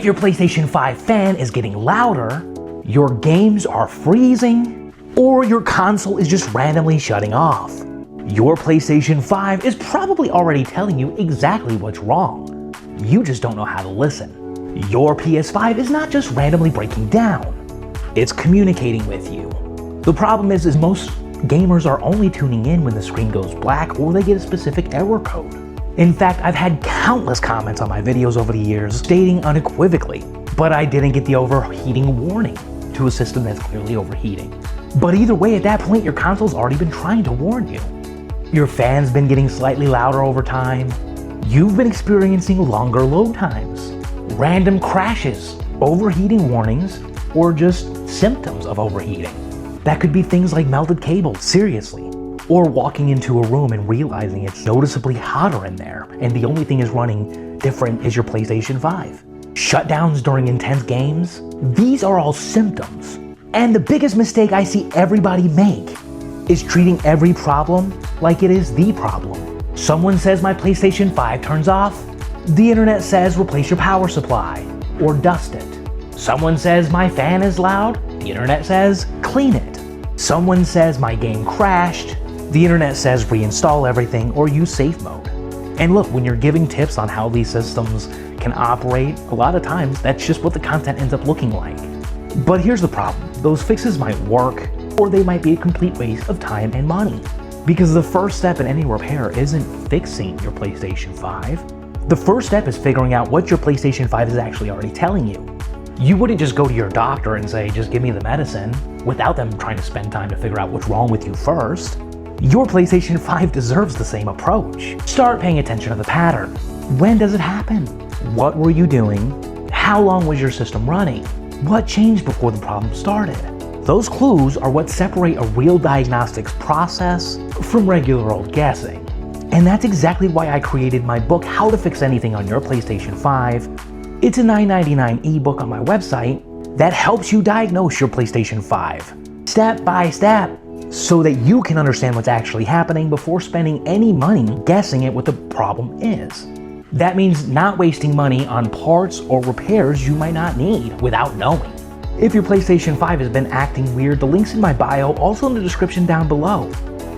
If your PlayStation 5 fan is getting louder, your games are freezing, or your console is just randomly shutting off, your PlayStation 5 is probably already telling you exactly what's wrong. You just don't know how to listen. Your PS5 is not just randomly breaking down, it's communicating with you. The problem is most gamers are only tuning in when the screen goes black or they get a specific error code. In fact, I've had countless comments on my videos over the years stating unequivocally, but I didn't get the overheating warning to a system that's clearly overheating. But either way, at that point, your console's already been trying to warn you. Your fan's been getting slightly louder over time. You've been experiencing longer load times, random crashes, overheating warnings, or just symptoms of overheating. That could be things like melted cables, seriously. Or walking into a room and realizing it's noticeably hotter in there, and the only thing is running different is your PlayStation 5. Shutdowns during intense games, these are all symptoms. And the biggest mistake I see everybody make is treating every problem like it is the problem. Someone says my PlayStation 5 turns off, the internet says replace your power supply, or dust it. Someone says my fan is loud, the internet says clean it. Someone says my game crashed, the internet says reinstall everything or use safe mode. And look, when you're giving tips on how these systems can operate, a lot of times that's just what the content ends up looking like. But here's the problem. Those fixes might work, or they might be a complete waste of time and money. Because the first step in any repair isn't fixing your PlayStation 5. The first step is figuring out what your PlayStation 5 is actually already telling you. You wouldn't just go to your doctor and say, just give me the medicine, without them trying to spend time to figure out what's wrong with you first. Your PlayStation 5 deserves the same approach. Start paying attention to the pattern. When does it happen? What were you doing? How long was your system running? What changed before the problem started? Those clues are what separate a real diagnostics process from regular old guessing. And that's exactly why I created my book, How to Fix Anything on Your PlayStation 5. It's a $9.99 ebook on my website that helps you diagnose your PlayStation 5, step by step, so that you can understand what's actually happening before spending any money guessing at what the problem is. That means not wasting money on parts or repairs you might not need without knowing. If your PlayStation 5 has been acting weird, the link's in my bio, also in the description down below.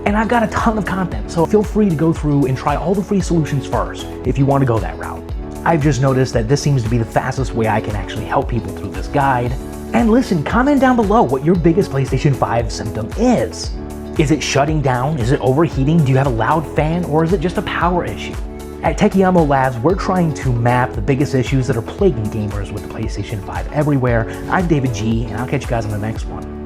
And I've got a ton of content, so feel free to go through and try all the free solutions first if you want to go that route. I've just noticed that this seems to be the fastest way I can actually help people through this guide. And listen, comment down below what your biggest PlayStation 5 symptom is. Is it shutting down? Is it overheating? Do you have a loud fan? Or is it just a power issue? At Techiamo Labs, we're trying to map the biggest issues that are plaguing gamers with the PlayStation 5 everywhere. I'm David G, and I'll catch you guys on the next one.